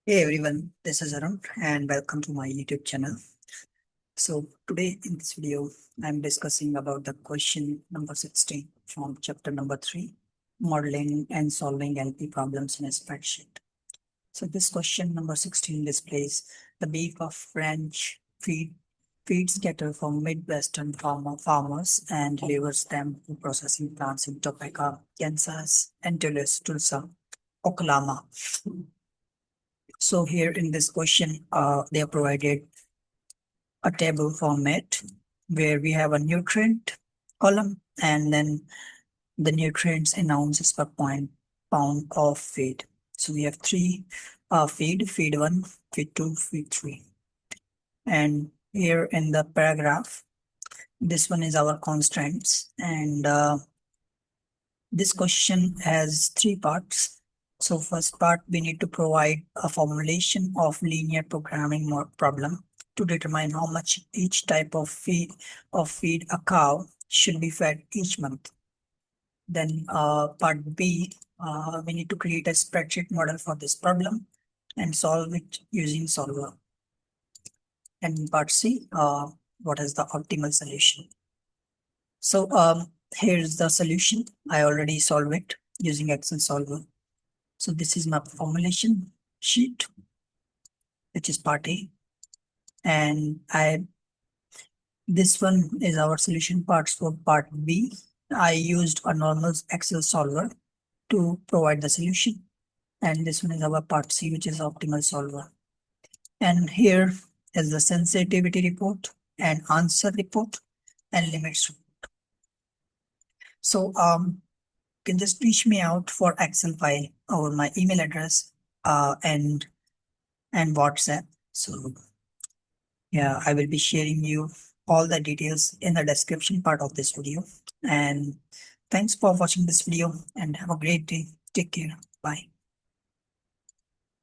Hey everyone, this is Arun and welcome to my YouTube channel. So today in this video, I'm discussing about the question number 16 from chapter number 3, modeling and solving LP problems in a spreadsheet. So this question number 16 displays the beef of French feeds cattle from Midwestern farmers and delivers them to processing plants in Topeka, Kansas, and Tulsa, Oklahoma. So here in this question, they have provided a table format where we have a nutrient column and then the nutrients in ounces per pound of feed. So we have three feed 1, feed 2, feed 3. And here in the paragraph, this one is our constraints. And this question has three parts. So first part, we need to provide a formulation of linear programming problem to determine how much each type of feed a cow should be fed each month. Then part B, we need to create a spreadsheet model for this problem and solve it using solver. And part C, what is the optimal solution? So here's the solution. I already solved it using Excel solver. So this is my formulation sheet, which is part A. And this one is our solution parts for part B. I used a normal Excel solver to provide the solution. And this one is our part C, which is optimal solver. And here is the sensitivity report and answer report and limits report. So you can just reach me out for Excel file over my email address and WhatsApp. So yeah, I will be sharing you all the details in the description part of this video. And thanks for watching this video and have a great day. Take care. Bye.